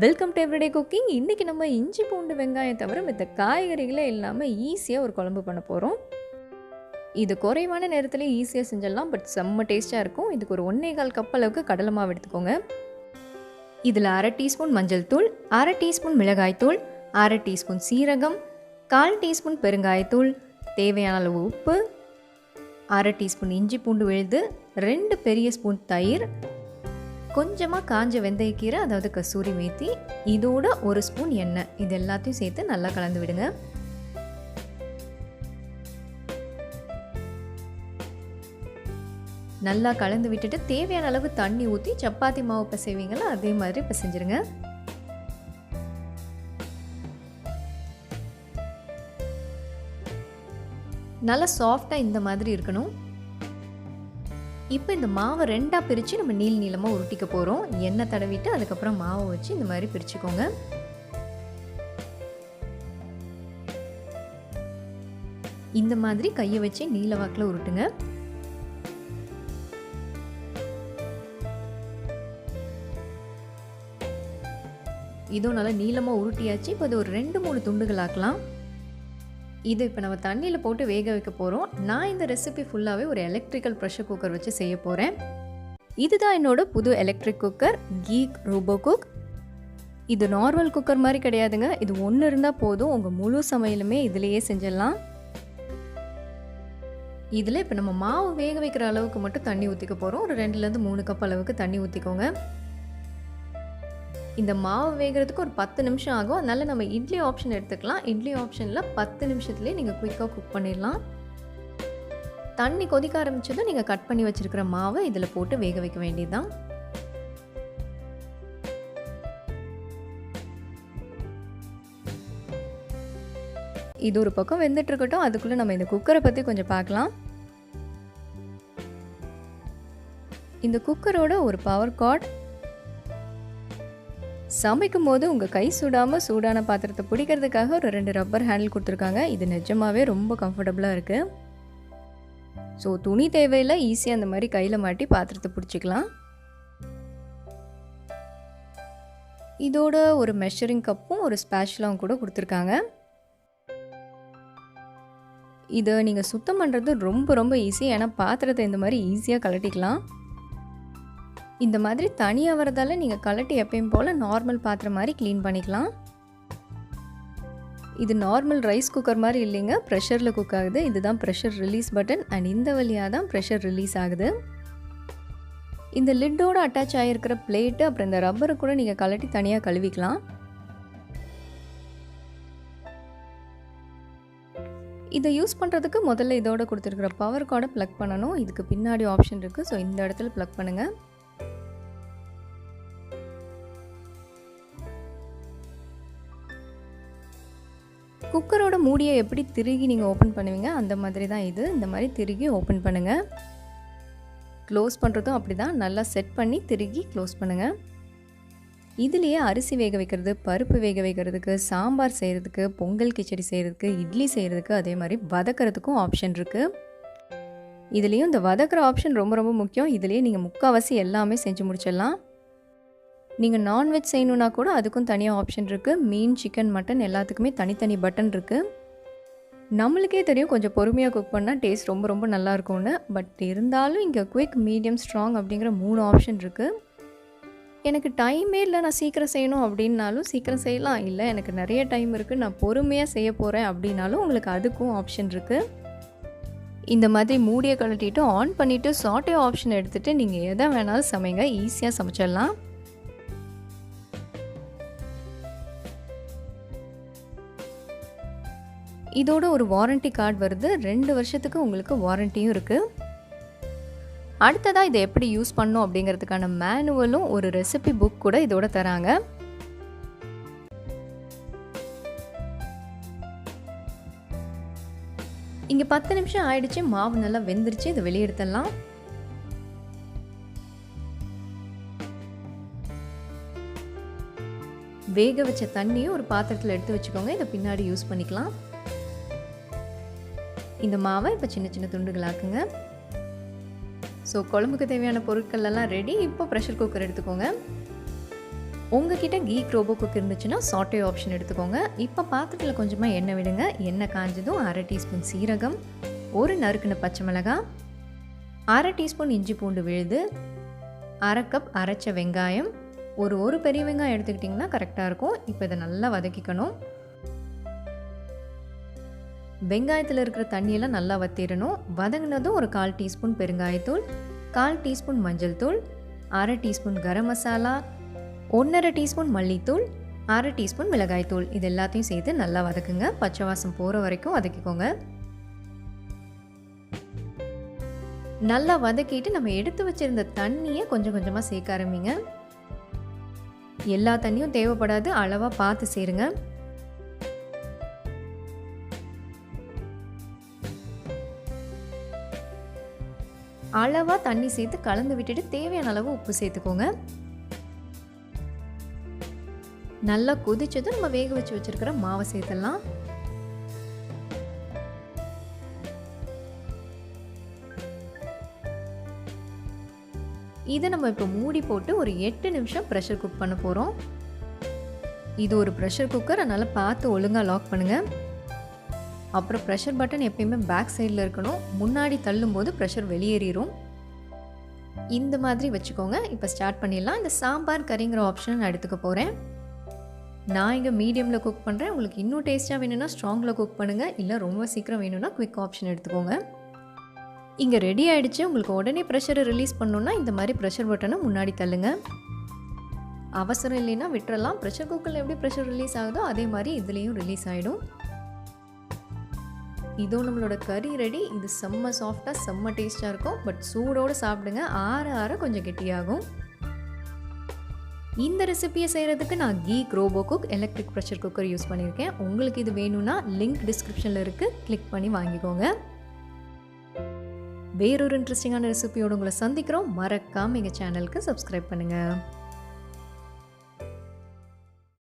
Welcome to everyday cooking. இன்றைக்கி நம்ம இஞ்சி பூண்டு வெங்காயம் தவிர மற்ற காய்கறிகளே இல்லாமல் ஈஸியாக ஒரு குழம்பு பண்ண போகிறோம். இது குறைவான நேரத்தில் ஈஸியாக செஞ்சிடலாம், பட் செம்ம டேஸ்ட்டாக இருக்கும். இதுக்கு ஒரு 1.25 கப் அளவுக்கு கடலை மாவு எடுத்துக்கோங்க. இதில் 1/2 டீஸ்பூன் மஞ்சள் தூள், 1/2 டீஸ்பூன் மிளகாய்த்தூள், 1/2 டீஸ்பூன் சீரகம், 1/4 டீஸ்பூன் பெருங்காயத்தூள், தேவையான அளவு உப்பு, 1/2 டீஸ்பூன் இஞ்சி பூண்டு விழுது, 2 பெரிய ஸ்பூன் தயிர், கொஞ்சமாக காஞ்ச வெந்தயக்கீரை அதாவது கசூரி மேத்தி, இதோட 1 ஸ்பூன் எண்ணெய். இது எல்லாத்தையும் சேர்த்து நல்லா கலந்து விடுங்க. நல்லா கலந்து விட்டுட்டு தேவையான அளவு தண்ணி ஊற்றி சப்பாத்தி மாவு பிசைவீங்களா அதே மாதிரி பிசைஞ்சிருங்க. நல்லா சாஃப்டாக இந்த மாதிரி இருக்கணும். இப்போ இந்த மாவை 2ஆக பிரித்து நம்ம நீளமாக உருட்டிக்க போகிறோம். எண்ணெய் தடவிட்டு அதுக்கப்புறம் மாவை வச்சு இந்த மாதிரி பிரிச்சுக்கோங்க. இந்த மாதிரி கையை வச்சு நீல வாக்கில் உருட்டுங்க. இதுவும் நல்லா நீளமாக உருட்டியாச்சு. இப்போ இது ஒரு 2-3 துண்டுகள் ஆக்கலாம். இது இப்போ நம்ம தண்ணியில் போட்டு வேக வைக்க போகிறோம். நான் இந்த ரெசிபி ஃபுல்லாகவே ஒரு எலக்ட்ரிக்கல் ப்ரெஷர் குக்கர் வச்சு செய்ய போகிறேன். இதுதான் என்னோட புது எலக்ட்ரிக் குக்கர், கீக் ரோபோகுக். இது நார்மல் குக்கர் மாதிரி கிடையாதுங்க. இது ஒன்று இருந்தால் போதும், உங்கள் முழு சமையலுமே இதிலேயே செஞ்சிடலாம். இதில் இப்போ நம்ம மாவு வேக வைக்கிற அளவுக்கு மட்டும் தண்ணி ஊற்றிக்க போகிறோம். ஒரு 2-3 கப் அளவுக்கு தண்ணி ஊற்றிக்கோங்க. இந்த மாவு வேகிறதுக்கு ஒரு 10 நிமிஷம் ஆகும். அதனால் நம்ம இட்லி ஆப்ஷன் எடுத்துக்கலாம். இட்லி ஆப்ஷனில் 10 நிமிஷத்துலேயே நீங்கள் குயிக்காக குக் பண்ணிடலாம். தண்ணி கொதிக்க ஆரம்பிச்சதும் நீங்கள் கட் பண்ணி வச்சுருக்கிற மாவை இதில் போட்டு வேக வைக்க வேண்டியதுதான். இது ஒரு பக்கம் வெந்துட்டு இருக்கட்டும். அதுக்குள்ளே நம்ம இந்த குக்கரை பற்றி கொஞ்சம் பார்க்கலாம். இந்த குக்கரோட ஒரு பவர் கார்ட், சமைக்கும் போது உங்கள் கை சுடாமல் சூடான பாத்திரத்தை பிடிக்கிறதுக்காக ஒரு 2 ரப்பர் ஹேண்டில் கொடுத்துருக்காங்க. இது நிஜமாகவே ரொம்ப கம்ஃபர்டபுளாக இருக்குது. ஸோ துணி தேவையில்லை, ஈஸியாக அந்த மாதிரி கையில் மாட்டி பாத்திரத்தை பிடிச்சிக்கலாம். இதோட ஒரு மெஷரிங் கப்பும் ஒரு ஸ்பேச்சுலாவும் கூட கொடுத்துருக்காங்க. இதை நீங்கள் சுத்தம் பண்ணுறது ரொம்ப ஈஸி. ஏன்னா பாத்திரத்தை இந்த மாதிரி ஈஸியாக கலட்டிக்கலாம். இந்த மாதிரி தனியாக வரதால நீங்கள் கலட்டி எப்பயும் போல் நார்மல் பாத்திரம் மாதிரி க்ளீன் பண்ணிக்கலாம். இது நார்மல் ரைஸ் குக்கர் மாதிரி இல்லைங்க, ப்ரெஷரில் குக் ஆகுது. இதுதான் ப்ரெஷர் ரிலீஸ் பட்டன் அண்ட் இந்த வழியாக தான் ப்ரெஷர் ரிலீஸ் ஆகுது. இந்த லிட்டோடு அட்டாச் ஆகிருக்கிற பிளேட்டு அப்புறம் இந்த ரப்பரை கூட நீங்கள் கலட்டி தனியாக கழுவிக்கலாம். இதை யூஸ் பண்ணுறதுக்கு முதல்ல இதோட கொடுத்துருக்குற பவர் கார்டை ப்ளக் பண்ணணும். இதுக்கு பின்னாடி ஆப்ஷன் இருக்குது. ஸோ இந்த இடத்துல ப்ளக் பண்ணுங்கள். குக்கரோட மூடியை எப்படி திருகி நீங்கள் ஓப்பன் பண்ணுவீங்க அந்த மாதிரி தான் இது. இந்த மாதிரி திருகி ஓப்பன் பண்ணுங்கள். க்ளோஸ் பண்ணுறதும் அப்படி தான், நல்லா செட் பண்ணி திருகி க்ளோஸ் பண்ணுங்கள். இதுலேயே அரிசி வேக வைக்கிறது, பருப்பு வேக வைக்கிறதுக்கு, சாம்பார் செய்கிறதுக்கு, பொங்கல் கிச்சடி செய்கிறதுக்கு, இட்லி செய்கிறதுக்கு, அதே மாதிரி வதக்கிறதுக்கும் ஆப்ஷன் இருக்குது. இதுலேயும் இந்த வதக்கிற ஆப்ஷன் ரொம்ப முக்கியம். இதுலேயே நீங்கள் முக்கால்வாசி எல்லாமே செஞ்சு முடிச்சிடலாம். நீங்கள் நான்வெஜ் செய்யணுன்னா கூட அதுக்கும் தனியாக ஆப்ஷன் இருக்குது. மீன், சிக்கன், மட்டன் எல்லாத்துக்குமே தனித்தனி பட்டன் இருக்குது. நம்மளுக்கே தெரியும் கொஞ்சம் பொறுமையாக குக் பண்ணால் டேஸ்ட் ரொம்ப நல்லா இருக்கும்னு. பட் இருந்தாலும் இங்கே குயிக், மீடியம், ஸ்ட்ராங் அப்படிங்கிற 3 ஆப்ஷன் இருக்குது. எனக்கு டைமே இல்லை, நான் சீக்கிரம் செய்யணும் அப்படின்னாலும் சீக்கிரம் செய்யலாம். இல்லை எனக்கு நிறைய டைம் இருக்குது, நான் பொறுமையாக செய்ய போகிறேன் அப்படின்னாலும் உங்களுக்கு அதுக்கும் ஆப்ஷன் இருக்குது. இந்த மாதிரி மூடியை கழட்டிட்டு ஆன் பண்ணிவிட்டு சாட்டே ஆப்ஷன் எடுத்துகிட்டு நீங்கள் எதை வேணாலும் சமைங்க, ஈஸியாக சமைச்சிடலாம். இதோட ஒரு வாரண்டி கார்டு வருது. 2 வருஷத்துக்கு உங்களுக்கு வாரண்டியும் இருக்குது. அடுத்ததாக இதை எப்படி யூஸ் பண்ணணும் அப்படிங்கிறதுக்கான மேனுவலும் ஒரு ரெசிபி புக் கூட இதோட தராங்க. இங்கே 10 நிமிஷம் ஆயிடுச்சு. மாவு நல்லா வெந்துருச்சு. இதை வெளியே எடுத்துடலாம். வேக வச்ச தண்ணியும் ஒரு பாத்திரத்தில் எடுத்து வச்சுக்கோங்க. இதை பின்னாடி யூஸ் பண்ணிக்கலாம். இந்த மாவை இப்போ சின்ன துண்டுகளாக்குங்க. ஸோ குழம்புக்கு தேவையான பொருட்கள் எல்லாம் ரெடி. இப்போ ப்ரெஷர் குக்கர் எடுத்துக்கோங்க. உங்ககிட்ட கீக் ரோபோகுக் இருந்துச்சுன்னா சாட்டே ஆப்ஷன் எடுத்துக்கோங்க. இப்போ பாத்திரத்தில் கொஞ்சமாக எண்ணெய் விடுங்க. எண்ணெய் காஞ்சதும் 1/2 டீஸ்பூன் சீரகம், ஒரு நறுக்குன பச்சை மிளகாய், 1/2 டீஸ்பூன் இஞ்சி பூண்டு விழுது, 1/2 கப் அரைச்ச வெங்காயம், ஒரு பெரிய வெங்காயம் எடுத்துக்கிட்டிங்கன்னா கரெக்டாக இருக்கும். இப்போ இதை நல்லா வதக்கிக்கணும். வெங்காயத்தில் இருக்கிற தண்ணியெல்லாம் நல்லா வற்றிடணும். வதங்கினதும் ஒரு 1/4 டீஸ்பூன் பெருங்காயத்தூள், 1/4 டீஸ்பூன் மஞ்சள் தூள், 1/2 டீஸ்பூன் கரம் மசாலா, 1/2 டீஸ்பூன் மல்லித்தூள், 1/2 டீஸ்பூன் மிளகாய்த்தூள், இது எல்லாத்தையும் சேர்த்து நல்லா வதக்குங்க. பச்சை வாசம் போகிற வரைக்கும் வதக்கிக்கோங்க. நல்லா வதக்கிட்டு நம்ம எடுத்து வச்சிருந்த தண்ணியை கொஞ்சம் கொஞ்சமாக சேர்க்க ஆரம்பிங்க. எல்லா தண்ணியும் தேவைப்படாது, அளவாக பார்த்து சேருங்க. அளவாக தண்ணி சேர்த்து கலந்து விட்டுட்டு தேவையான அளவு உப்பு சேர்த்துக்கோங்க. நல்லா கொதிச்சதும் நம்ம வேக வச்சு வச்சிருக்கிற மாவை சேர்த்துடலாம். இதை நம்ம இப்போ மூடி போட்டு ஒரு 8 நிமிஷம் ப்ரெஷர் குக் பண்ண போகிறோம். இது ஒரு ப்ரெஷர் குக்கர், அதனால் பார்த்து ஒழுங்காக லாக் பண்ணுங்கள். அப்புறம் ப்ரெஷர் பட்டன் எப்பயுமே பேக் சைடில் இருக்கணும். முன்னாடி தள்ளும்போது ப்ரெஷர் வெளியேறிடும். இந்த மாதிரி வச்சுக்கோங்க. இப்போ ஸ்டார்ட் பண்ணிடலாம். இந்த சாம்பார் கறிங்கிற ஆப்ஷன் நான் எடுத்துக்க போகிறேன். நான் இங்கே மீடியமில் குக் பண்ணுறேன். உங்களுக்கு இன்னும் டேஸ்ட்டாக வேணும்னா ஸ்ட்ராங்கில் குக் பண்ணுங்கள். இல்லை ரொம்ப சீக்கிரம் வேணும்னா குயிக் ஆப்ஷன் எடுத்துக்கோங்க. இங்கே ரெடி ஆகிடுச்சு. உங்களுக்கு உடனே ப்ரெஷரை ரிலீஸ் பண்ணணுன்னா இந்த மாதிரி ப்ரெஷர் பட்டனை முன்னாடி தள்ளுங்க. அவசரம் இல்லைன்னா விட்டுறலாம். ப்ரெஷர் குக்கரில் எப்படி ப்ரெஷர் ரிலீஸ் ஆகுதோ அதே மாதிரி இதுலேயும் ரிலீஸ் ஆகிடும். இதோ நம்மளோட கறி ரெடி. இது செம்ம சாஃப்டாக செம்ம டேஸ்ட்டாக இருக்கும். பட் சூடோடு சாப்பிடுங்க. ஆற ஆற கொஞ்சம் கெட்டியாகும். இந்த ரெசிபியை செய்கிறதுக்கு நான் Geek Robocook electric pressure cooker use பண்ணியிருக்கேன். உங்களுக்கு இது வேணும்னா லிங்க் டிஸ்கிரிப்ஷனில் இருக்குது, கிளிக் பண்ணி வாங்கிக்கோங்க. வேறொரு இன்ட்ரெஸ்டிங்கான ரெசிபியோடு உங்களை சந்திக்கிறோம். மறக்காமல் எங்கள் சேனலுக்கு சப்ஸ்கிரைப் பண்ணுங்கள்.